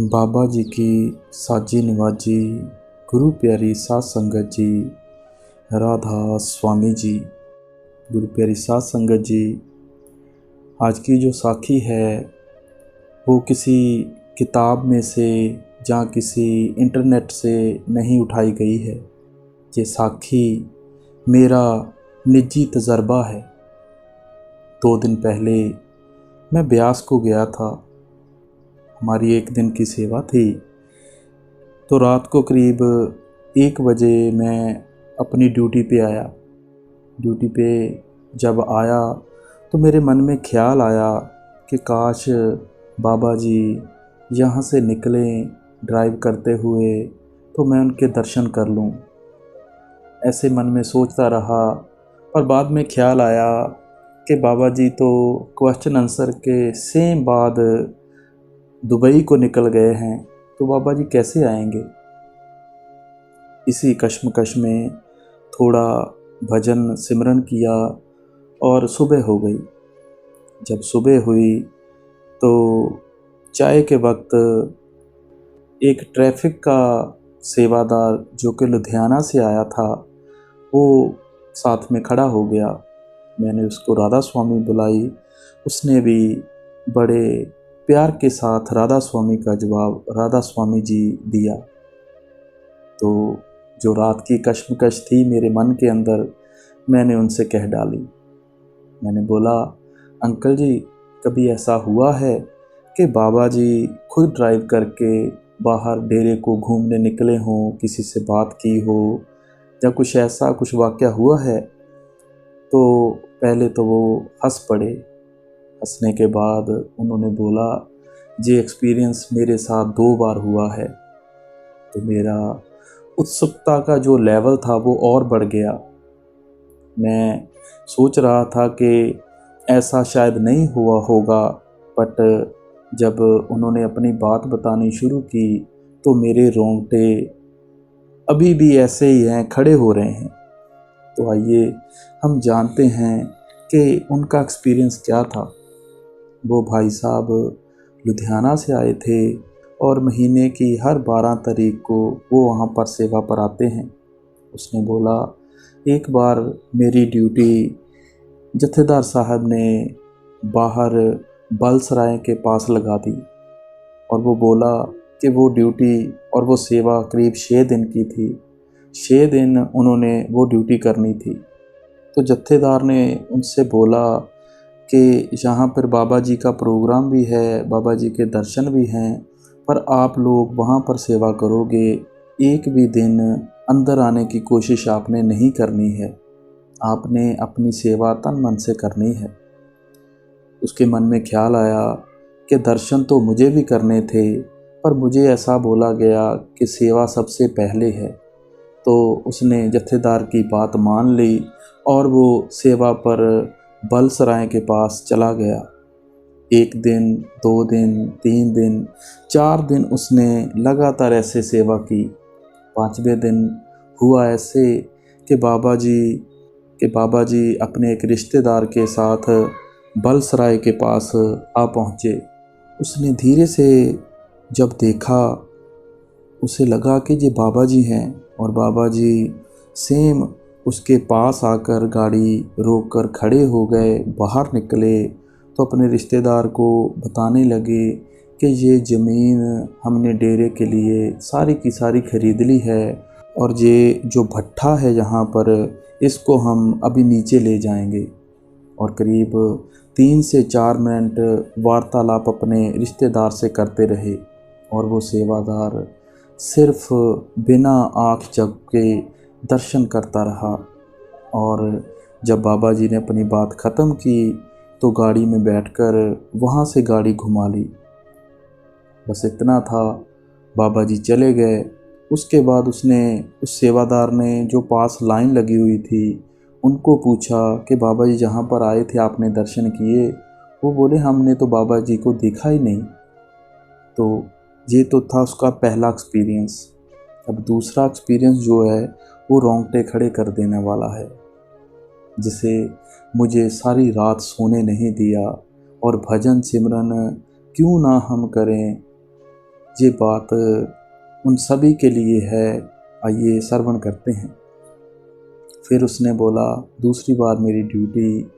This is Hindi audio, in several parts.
बाबा जी की साजी निवाजी, गुरु प्यारी साध संगत जी, राधा स्वामी जी। गुरु प्यारी साध संगत जी, आज की जो साखी है वो किसी किताब में से या किसी इंटरनेट से नहीं उठाई गई है। ये साखी मेरा निजी तजर्बा है। 2 दिन पहले मैं ब्यास को गया था। हमारी एक दिन की सेवा थी। तो रात को करीब 1 बजे मैं अपनी ड्यूटी पे आया। ड्यूटी पे जब आया तो मेरे मन में ख्याल आया कि काश बाबा जी यहाँ से निकलें ड्राइव करते हुए तो मैं उनके दर्शन कर लूँ। ऐसे मन में सोचता रहा, पर बाद में ख्याल आया कि बाबा जी तो क्वेश्चन आंसर के सेम बाद दुबई को निकल गए हैं, तो बाबा जी कैसे आएंगे। इसी कश्मकश में थोड़ा भजन सिमरन किया और सुबह हो गई। जब सुबह हुई तो चाय के वक्त एक ट्रैफिक का सेवादार जो कि लुधियाना से आया था वो साथ में खड़ा हो गया। मैंने उसको राधा स्वामी बुलाई। उसने भी बड़े प्यार के साथ राधा स्वामी का जवाब राधा स्वामी जी दिया। तो जो रात की कश्मकश थी मेरे मन के अंदर, मैंने उनसे कह डाली। मैंने बोला, अंकल जी कभी ऐसा हुआ है कि बाबा जी खुद ड्राइव करके बाहर डेरे को घूमने निकले हों, किसी से बात की हो या कुछ ऐसा कुछ वाक़या हुआ है। तो पहले तो वो हंस पड़े। हंसने के बाद उन्होंने बोला, ये एक्सपीरियंस मेरे साथ 2 बार हुआ है। तो मेरा उत्सुकता का जो लेवल था वो और बढ़ गया। मैं सोच रहा था कि ऐसा शायद नहीं हुआ होगा, बट जब उन्होंने अपनी बात बतानी शुरू की तो मेरे रोंगटे अभी भी ऐसे ही हैं, खड़े हो रहे हैं। तो आइए हम जानते हैं कि उनका एक्सपीरियंस क्या था। वो भाई साहब लुधियाना से आए थे और महीने की हर 12 तारीख को वो वहाँ पर सेवा पर आते हैं। उसने बोला, एक बार मेरी ड्यूटी जत्थेदार साहब ने बाहर बलसराय के पास लगा दी और वो बोला कि वो ड्यूटी और वो सेवा करीब 6 दिन की थी। 6 दिन उन्होंने वो ड्यूटी करनी थी। तो जत्थेदार ने उनसे बोला कि यहाँ पर बाबा जी का प्रोग्राम भी है, बाबा जी के दर्शन भी हैं, पर आप लोग वहाँ पर सेवा करोगे, एक भी दिन अंदर आने की कोशिश आपने नहीं करनी है। आपने अपनी सेवा तन मन से करनी है। उसके मन में ख्याल आया कि दर्शन तो मुझे भी करने थे, पर मुझे ऐसा बोला गया कि सेवा सबसे पहले है। तो उसने जत्थेदार की बात मान ली और वो सेवा पर बलसराय के पास चला गया। 1 दिन, 2 दिन, 3 दिन, 4 दिन उसने लगातार ऐसे सेवा की। 5वें दिन हुआ ऐसे कि बाबा जी अपने एक रिश्तेदार के साथ बलसराय के पास आ पहुँचे। उसने धीरे से जब देखा, उसे लगा कि ये बाबा जी हैं और बाबा जी सेम उसके पास आकर गाड़ी रोककर खड़े हो गए। बाहर निकले तो अपने रिश्तेदार को बताने लगे कि ये ज़मीन हमने डेरे के लिए सारी की सारी ख़रीद ली है और ये जो भट्ठा है यहाँ पर, इसको हम अभी नीचे ले जाएंगे। और करीब 3 से 4 मिनट वार्तालाप अपने रिश्तेदार से करते रहे और वो सेवादार सिर्फ बिना आँख झपके दर्शन करता रहा। और जब बाबा जी ने अपनी बात ख़त्म की तो गाड़ी में बैठकर वहाँ से गाड़ी घुमा ली। बस इतना था, बाबा जी चले गए। उसके बाद उस सेवादार ने जो पास लाइन लगी हुई थी उनको पूछा कि बाबा जी जहाँ पर आए थे आपने दर्शन किए? वो बोले, हमने तो बाबा जी को देखा ही नहीं। तो ये तो था उसका पहला एक्सपीरियंस। अब दूसरा एक्सपीरियंस जो है वो रोंगटे खड़े कर देने वाला है, जिसे मुझे सारी रात सोने नहीं दिया। और भजन सिमरन क्यों ना हम करें, ये बात उन सभी के लिए है, आइए श्रवण करते हैं। फिर उसने बोला, दूसरी बार मेरी ड्यूटी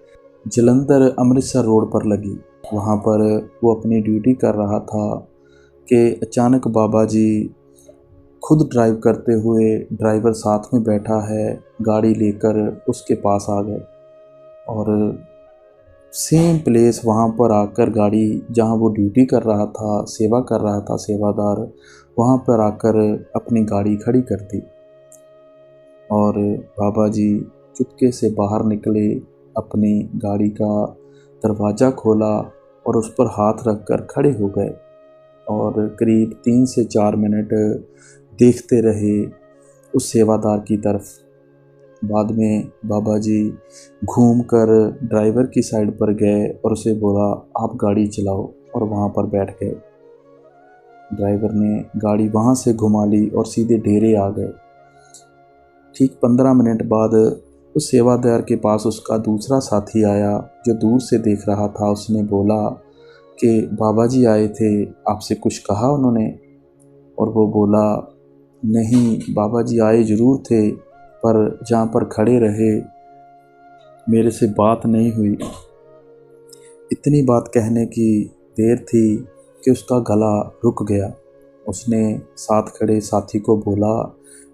जलंधर अमृतसर रोड पर लगी। वहाँ पर वो अपनी ड्यूटी कर रहा था कि अचानक बाबा जी खुद ड्राइव करते हुए, ड्राइवर साथ में बैठा है, गाड़ी लेकर उसके पास आ गए और सेम प्लेस वहाँ पर आकर गाड़ी जहाँ वो ड्यूटी कर रहा था, सेवा कर रहा था सेवादार, वहाँ पर आकर अपनी गाड़ी खड़ी कर दी और बाबा जी चुपके से बाहर निकले, अपनी गाड़ी का दरवाज़ा खोला और उस पर हाथ रखकर खड़े हो गए और करीब 3 से 4 मिनट देखते रहे उस सेवादार की तरफ। बाद में बाबा जी घूमकर ड्राइवर की साइड पर गए और उसे बोला, आप गाड़ी चलाओ, और वहाँ पर बैठ गए। ड्राइवर ने गाड़ी वहाँ से घुमा ली और सीधे डेरे आ गए। ठीक 15 मिनट बाद उस सेवादार के पास उसका दूसरा साथी आया जो दूर से देख रहा था। उसने बोला कि बाबा जी आए थे, आपसे कुछ कहा उन्होंने? और वो बोला, नहीं, बाबा जी आए ज़रूर थे, पर जहाँ पर खड़े रहे मेरे से बात नहीं हुई। इतनी बात कहने की देर थी कि उसका गला रुक गया। उसने साथ खड़े साथी को बोला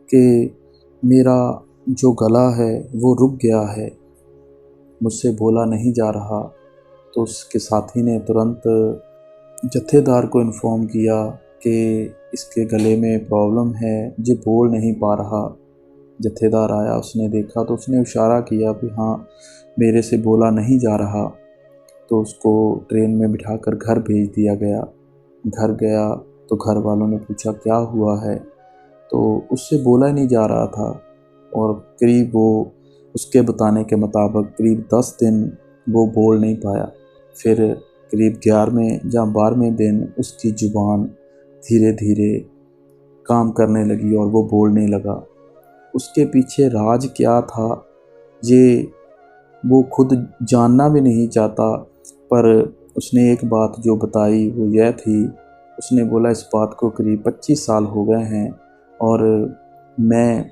कि मेरा जो गला है वो रुक गया है, मुझसे बोला नहीं जा रहा। तो उसके साथी ने तुरंत जत्थेदार को इन्फॉर्म किया कि इसके गले में प्रॉब्लम है, ये बोल नहीं पा रहा। जत्थेदार आया, उसने देखा तो उसने इशारा किया कि हाँ, मेरे से बोला नहीं जा रहा। तो उसको ट्रेन में बिठाकर घर भेज दिया गया। घर गया तो घर वालों ने पूछा क्या हुआ है, तो उससे बोला ही नहीं जा रहा था और करीब वो उसके बताने के मुताबिक करीब 10 दिन वो बोल नहीं पाया। फिर करीब 11वें या 12वें दिन उसकी ज़ुबान धीरे धीरे काम करने लगी और वो बोलने लगा। उसके पीछे राज क्या था ये वो खुद जानना भी नहीं चाहता, पर उसने एक बात जो बताई वो यह थी, उसने बोला इस बात को करीब 25 साल हो गए हैं और मैं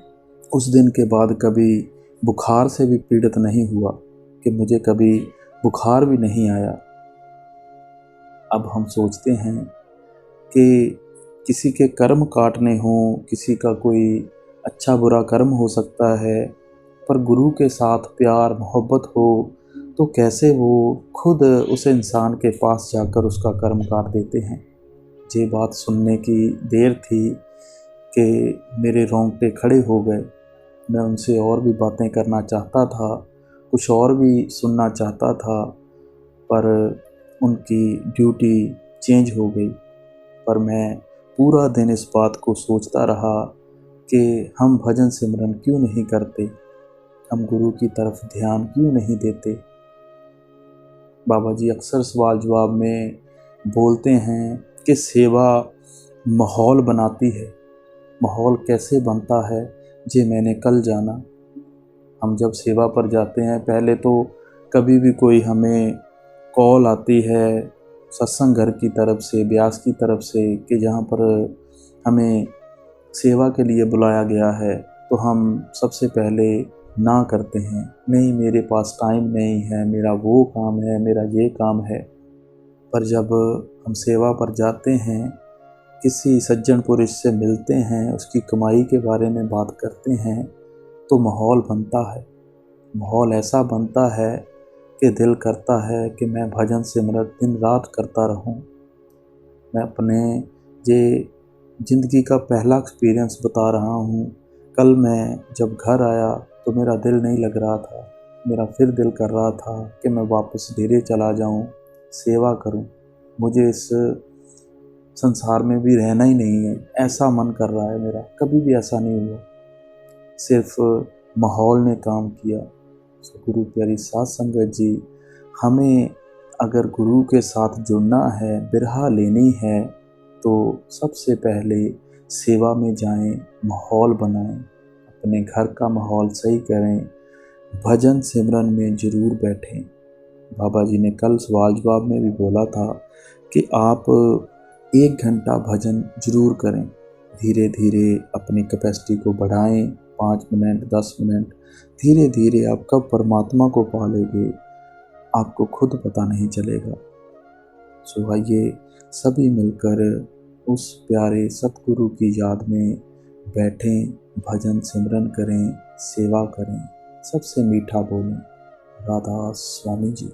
उस दिन के बाद कभी बुखार से भी पीड़ित नहीं हुआ, कि मुझे कभी बुखार भी नहीं आया। अब हम सोचते हैं कि किसी के कर्म काटने हों, किसी का कोई अच्छा बुरा कर्म हो सकता है, पर गुरु के साथ प्यार मोहब्बत हो तो कैसे वो खुद उस इंसान के पास जाकर उसका कर्म काट देते हैं। ये बात सुनने की देर थी कि मेरे रोंगटे खड़े हो गए। मैं उनसे और भी बातें करना चाहता था, कुछ और भी सुनना चाहता था, पर उनकी ड्यूटी चेंज हो गई। पर मैं पूरा दिन इस बात को सोचता रहा कि हम भजन सिमरन क्यों नहीं करते, हम गुरु की तरफ ध्यान क्यों नहीं देते। बाबा जी अक्सर सवाल जवाब में बोलते हैं कि सेवा माहौल बनाती है। माहौल कैसे बनता है ये मैंने कल जाना। हम जब सेवा पर जाते हैं, पहले तो कभी भी कोई हमें कॉल आती है सत्संग घर की तरफ से, ब्यास की तरफ से, कि जहाँ पर हमें सेवा के लिए बुलाया गया है, तो हम सबसे पहले ना करते हैं, नहीं मेरे पास टाइम नहीं है, मेरा वो काम है, मेरा ये काम है। पर जब हम सेवा पर जाते हैं, किसी सज्जन पुरुष से मिलते हैं, उसकी कमाई के बारे में बात करते हैं, तो माहौल बनता है। माहौल ऐसा बनता है कि दिल करता है कि मैं भजन सिमरन दिन रात करता रहूं। मैं अपने ये ज़िंदगी का पहला एक्सपीरियंस बता रहा हूं। कल मैं जब घर आया तो मेरा दिल नहीं लग रहा था, मेरा फिर दिल कर रहा था कि मैं वापस डेरे चला जाऊं, सेवा करूं, मुझे इस संसार में भी रहना ही नहीं है, ऐसा मन कर रहा है मेरा। कभी भी ऐसा नहीं हुआ, सिर्फ माहौल ने काम किया। गुरु प्यारी साध संगत जी, हमें अगर गुरु के साथ जुड़ना है, बिरहा लेनी है, तो सबसे पहले सेवा में जाएं, माहौल बनाएं, अपने घर का माहौल सही करें, भजन सिमरन में ज़रूर बैठें। बाबा जी ने कल सवाल जवाब में भी बोला था कि आप 1 घंटा भजन ज़रूर करें। धीरे धीरे अपनी कैपेसिटी को बढ़ाएं, 5 मिनट, 10 मिनट। धीरे धीरे आप कब परमात्मा को पा लेंगे, आपको खुद पता नहीं चलेगा। सो आइए सभी मिलकर उस प्यारे सतगुरु की याद में बैठें, भजन सिमरन करें, सेवा करें, सबसे मीठा बोलें। राधा स्वामी जी।